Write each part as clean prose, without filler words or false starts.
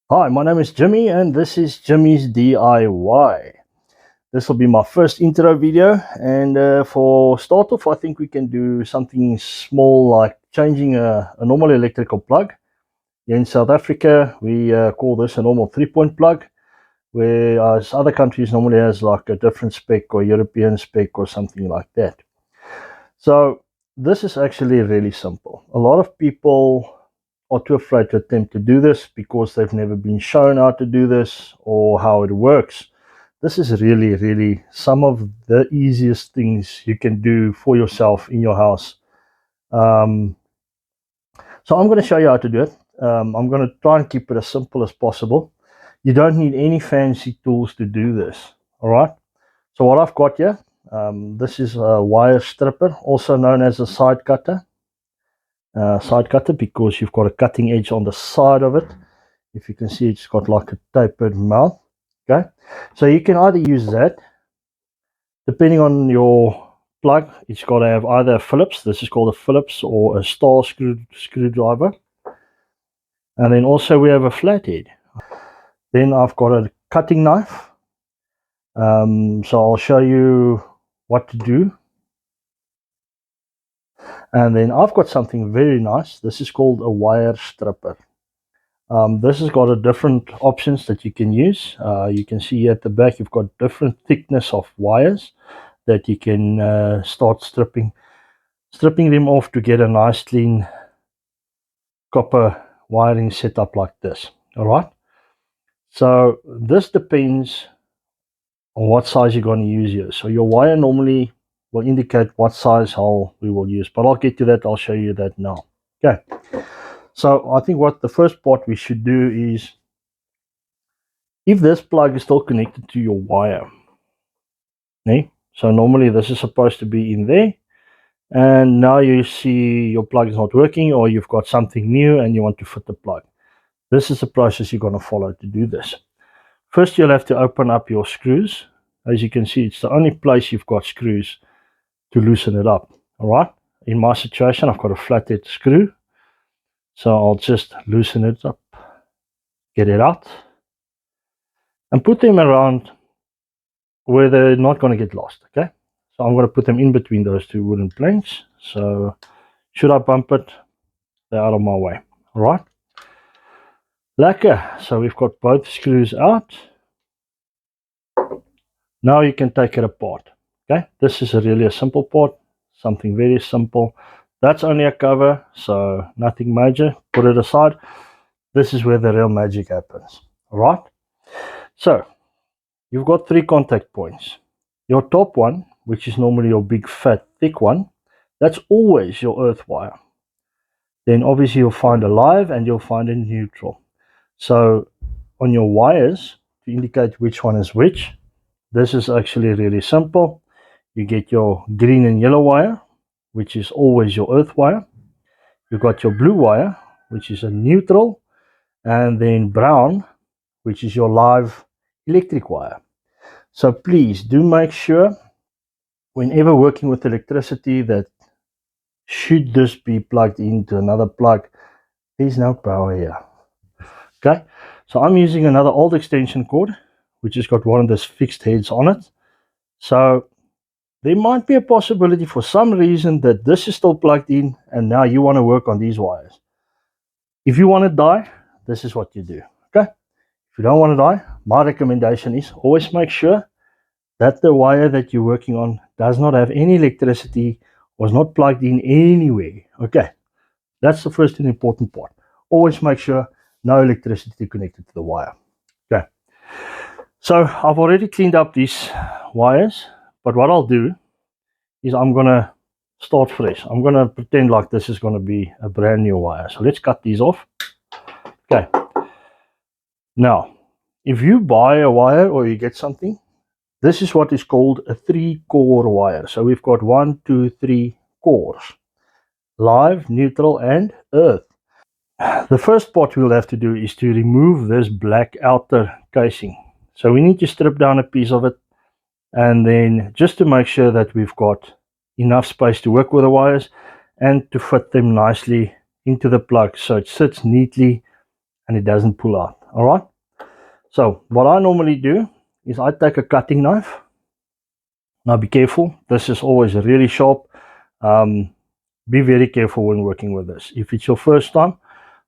Hi, my name is Jimmy and this is Jimmy's DIY. This will be my first intro video, and for start off I think we can do something small like changing a normal electrical plug. Here in South Africa we call this a normal 3-point plug, whereas other countries normally has like a different spec or European spec or something like that. So this is actually really simple. A lot of people are too afraid to attempt to do this because they've never been shown how to do this or how it works. This is really some of the easiest things you can do for yourself in your house. Um, so I'm going to show you how to do it. I'm going to try and keep it as simple as possible. You don't need any fancy tools to do this. All right. So what I've got here, this is a wire stripper, also known as a side cutter. Side cutter because you've got a cutting edge on the side of it. If you can see, it's got like a tapered mouth. Okay, so you can either use that, depending on your plug. It's got to have either a Phillips, this is called a Phillips, or a star screwdriver. And then also we have a flathead. Then I've got a cutting knife. So I'll show you what to do. And then I've got something very nice. This is called a wire stripper. This has got a different options that you can use. You can see at the back you've got different thickness of wires that you can start stripping them off to get a nice clean copper wiring setup like this. All right, so this depends on what size you're going to use here. So your wire normally will indicate what size hole we will use, but I'll get to that. I'll show you that now. Okay, so I think what the first part we should do is, if this plug is still connected to your wire, okay? So normally this is supposed to be in there, and now you see your plug is not working, or you've got something new and you want to fit the plug. This is the process you're going to follow to do this. First, you'll have to open up your screws. As you can see, it's the only place you've got screws to loosen it up. All right, in my situation I've got a flathead screw, so I'll just loosen it up, get it out, and put them around where they're not going to get lost. Okay, so I'm going to put them in between those two wooden planks. So should I bump it, they're out of my way. All right, lekker. So we've got both screws out. Now you can take it apart. Okay, this is really a simple part, something very simple. That's only a cover, so nothing major. Put it aside. This is where the real magic happens. All right, so you've got 3 contact points. Your top one, which is normally your big fat thick one, that's always your earth wire. Then obviously you'll find a live and you'll find a neutral. So on your wires, to indicate which one is which, this is actually really simple. You get your green and yellow wire, which is always your earth wire. You've got your blue wire, which is a neutral, and then brown, which is your live electric wire. So please do make sure whenever working with electricity that should this be plugged into another plug, there's no power here. Okay, so I'm using another old extension cord which has got one of those fixed heads on it. So there might be a possibility for some reason that this is still plugged in and now you want to work on these wires. If you want to die, this is what you do. Okay, if you don't want to die, my recommendation is always make sure that the wire that you're working on does not have any electricity, was not plugged in anywhere. Okay, that's the first and important part. Always make sure no electricity connected to the wire. Okay, so I've already cleaned up these wires, but what I'll do is I'm gonna start fresh. I'm gonna pretend like this is gonna be a brand new wire. So let's cut these off. Okay, now if you buy a wire or you get something, this is what is called a 3-core wire. So we've got 1, 2, 3 cores: live, neutral, and earth. The first part we'll have to do is to remove this black outer casing. So we need to strip down a piece of it, and then just to make sure that we've got enough space to work with the wires and to fit them nicely into the plug so it sits neatly and it doesn't pull out. All right. So what I normally do is I take a cutting knife. Now be careful. This is always really sharp. Be very careful when working with this. If it's your first time,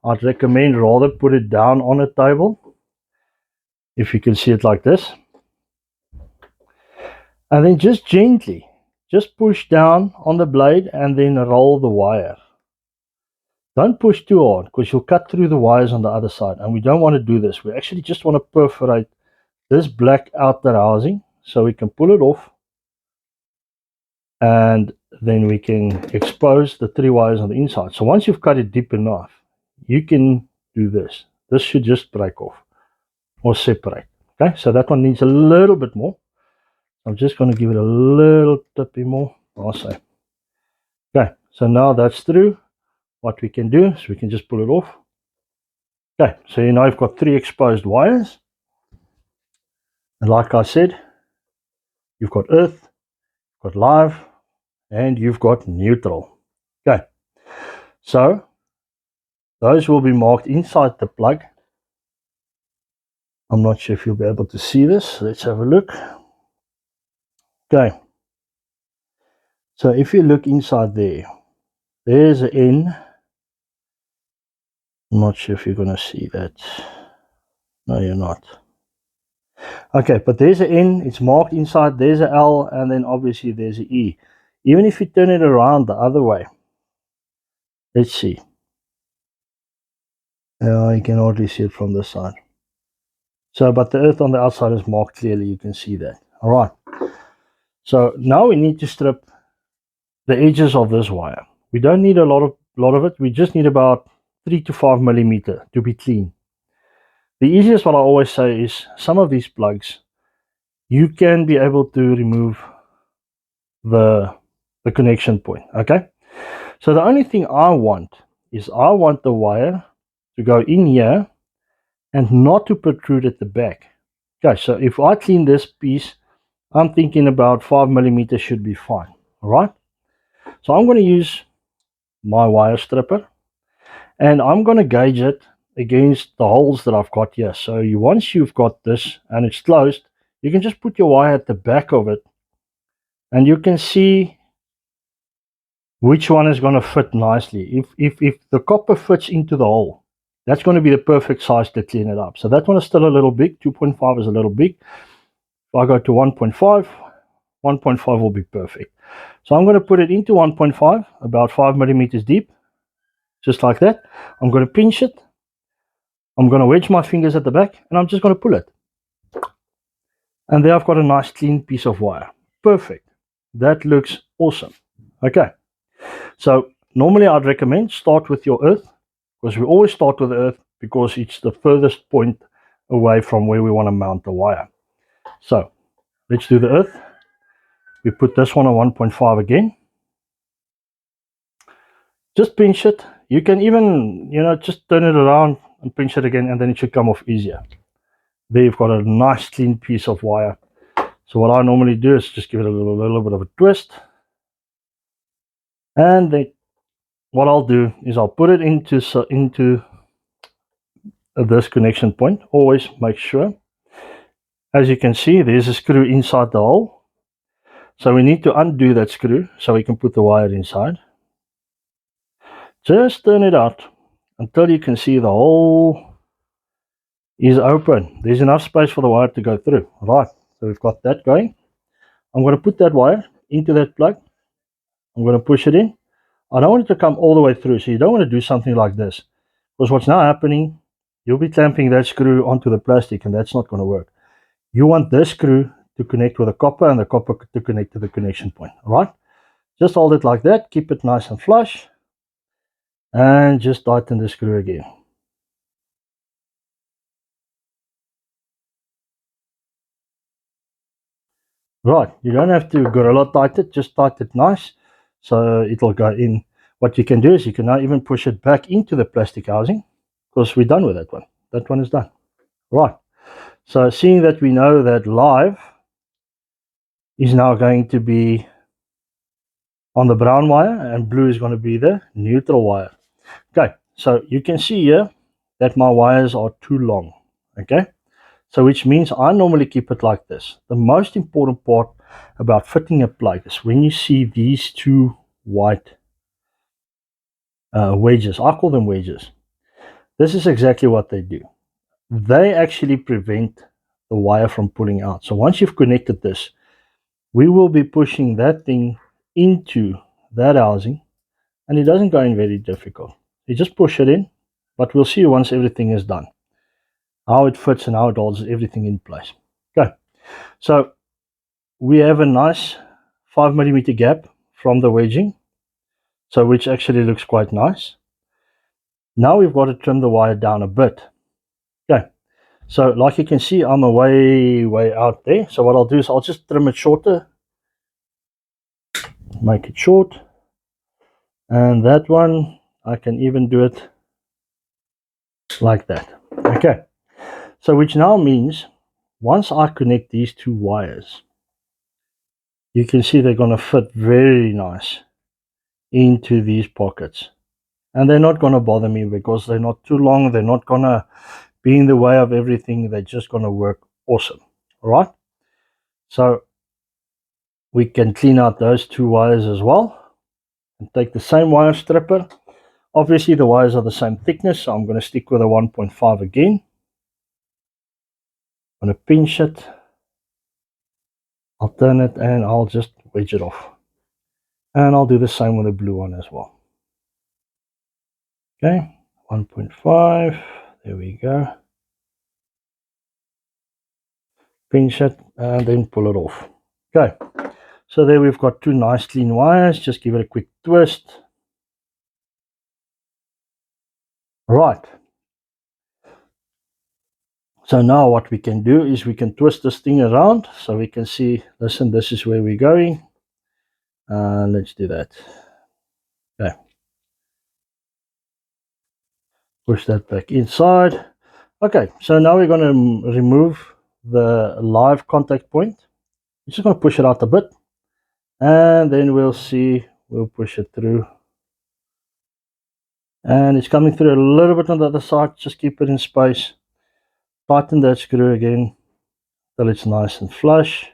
I'd recommend rather put it down on a table. If you can see it like this. And then just gently, just push down on the blade and then roll the wire. Don't push too hard because you'll cut through the wires on the other side, and we don't want to do this. We actually just want to perforate this black outer housing so we can pull it off, and then we can expose the 3 wires on the inside. So once you've cut it deep enough, you can do this. This should just break off or separate. Okay, so that one needs a little bit more. I'm just going to give it a little tippy more. I'll say. Okay, so now that's through. What we can do is we can just pull it off. Okay, so you know I've got 3 exposed wires. And like I said, you've got earth, you've got live, and you've got neutral. Okay, so those will be marked inside the plug. I'm not sure if you'll be able to see this. Let's have a look. Okay, so if you look inside there, there's an N. I'm not sure if you're going to see that. No, you're not. Okay, but there's an N, it's marked inside, there's an L, and then obviously there's an E. Even if you turn it around the other way, let's see. You can hardly see it from this side. So, but the earth on the outside is marked clearly, you can see that. All right. So now we need to strip the edges of this wire. We don't need a lot of it. We just need about 3 to 5 millimeter to be clean. The easiest, what I always say, is some of these plugs, you can be able to remove the connection point. Okay. So the only thing I want is I want the wire to go in here and not to protrude at the back. Okay, so if I clean this piece, I'm thinking about 5 millimeters should be fine. All right. So I'm going to use my wire stripper, and I'm going to gauge it against the holes that I've got here. So once you've got this and it's closed, you can just put your wire at the back of it, and you can see which one is going to fit nicely. If the copper fits into the hole, that's going to be the perfect size to clean it up. So that one is still a little big. 2.5 is a little big. If I go to 1.5, 1.5 will be perfect. So I'm going to put it into 1.5, about 5 millimeters deep, just like that. I'm going to pinch it. I'm going to wedge my fingers at the back, and I'm just going to pull it. And there I've got a nice clean piece of wire. Perfect. That looks awesome. Okay. So normally I'd recommend start with your earth, because we always start with the earth because it's the furthest point away from where we want to mount the wire. So let's do the earth. We put this one on 1.5 again. Just pinch it. You can even, just turn it around and pinch it again, and then it should come off easier. There you've got a nice clean piece of wire. So what I normally do is just give it a little bit of a twist. And then what I'll do is I'll put it into this connection point. Always make sure. As you can see, there's a screw inside the hole. So we need to undo that screw so we can put the wire inside. Just turn it out until you can see the hole is open. There's enough space for the wire to go through. Right, so we've got that going. I'm going to put that wire into that plug. I'm going to push it in. I don't want it to come all the way through, so you don't want to do something like this, because what's now happening, you'll be clamping that screw onto the plastic, and that's not going to work. You want this screw to connect with the copper, and the copper to connect to the connection point. All right, just hold it like that, keep it nice and flush, and just tighten the screw again. Right, you don't have to gorilla tighten it, just tighten it nice so it'll go in. What you can do is you can now even push it back into the plastic housing, because we're done with that one. That one is done. Right, so seeing that we know that live is now going to be on the brown wire and blue is going to be the neutral wire. Okay, so you can see here that my wires are too long. Okay, so which means I normally keep it like this. The most important part about fitting a plug is when you see these two white wedges. I call them wedges. This is exactly what they do. They actually prevent the wire from pulling out. So once you've connected this, we will be pushing that thing into that housing, and it doesn't go in very difficult. You just push it in, but we'll see once everything is done how it fits and how it holds everything in place. Okay, so we have a nice 5mm gap from the wedging, so which actually looks quite nice. Now we've got to trim the wire down a bit. Okay, so like you can see, I'm way out there. So what I'll do is I'll just trim it shorter, make it short, and that one I can even do it like that. Okay, so which now means once I connect these two wires, you can see they're going to fit very nice into these pockets, and they're not going to bother me because they're not too long. They're not going to be in the way of everything. They're just going to work awesome. All right, so we can clean out those two wires as well and take the same wire stripper. Obviously the wires are the same thickness, so I'm going to stick with a 1.5 again. I'm going to pinch it, I'll turn it, and I'll just wedge it off. And I'll do the same with the blue one as well. Okay, 1.5, there we go. Pinch it and then pull it off. Okay, so there we've got two nice clean wires. Just give it a quick twist. Right, so now what we can do is we can twist this thing around so we can see, listen, this is where we're going. Let's do that. Okay, push that back inside. Okay, so now we're going to remove the live contact point. I'm just going to push it out a bit, and then we'll see, we'll push it through, and it's coming through a little bit on the other side. Just keep it in space, tighten that screw again till it's nice and flush.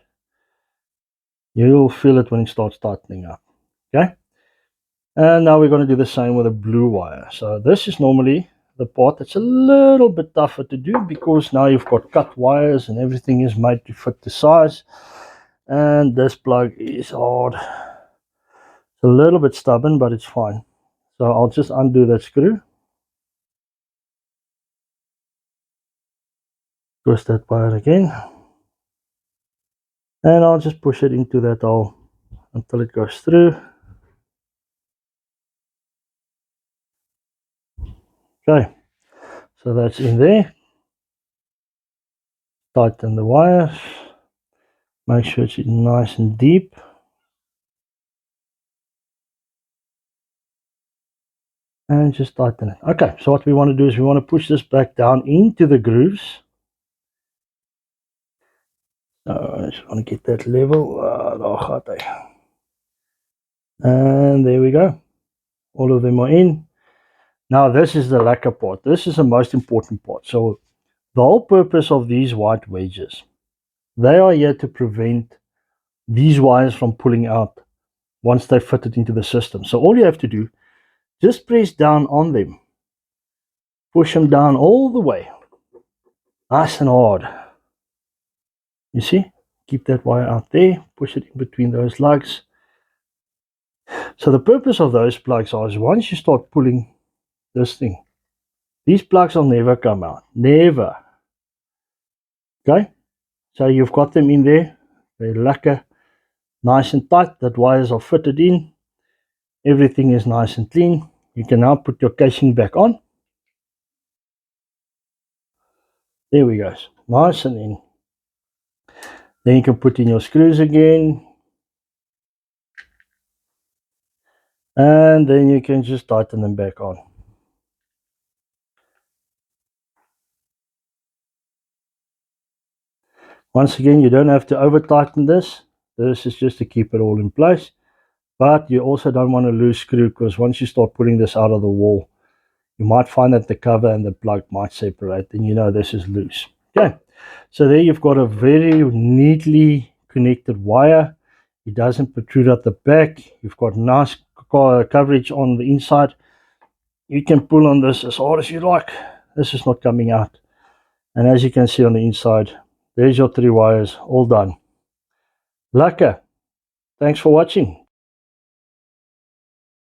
You'll feel it when it starts tightening up. Okay, and now we're going to do the same with a blue wire. So this is normally the part that's a little bit tougher to do, because now you've got cut wires and everything is made to fit the size, and this plug is hard. It's a little bit stubborn, but it's fine. So I'll just undo that screw, twist that wire again, and I'll just push it into that hole until it goes through. Okay, so that's in there. Tighten the wires, make sure it's nice and deep. And just tighten it. Okay, so what we want to do is we want to push this back down into the grooves. I just want to get that level. And there we go. All of them are in. Now this is the lacquer part. This is the most important part. So the whole purpose of these white wedges, they are here to prevent these wires from pulling out once they're fitted into the system. So all you have to do, just press down on them. Push them down all the way. Nice and hard. You see? Keep that wire out there. Push it in between those lugs. So the purpose of those plugs is once you start pulling this thing, these plugs will never come out. Never. Okay? So you've got them in there. They're lacquer, nice and tight. That wires are fitted in. Everything is nice and clean. You can now put your casing back on. There we go. Nice and in. Then you can put in your screws again. And then you can just tighten them back on. Once again, you don't have to over tighten this. This is just to keep it all in place. But you also don't want to lose screw, because once you start pulling this out of the wall, you might find that the cover and the plug might separate, and you know this is loose. Okay, so there you've got a very neatly connected wire. It doesn't protrude at the back. You've got nice coverage on the inside. You can pull on this as hard as you like. This is not coming out. And as you can see on the inside, there's your 3 wires all done. Lekker. Thanks for watching.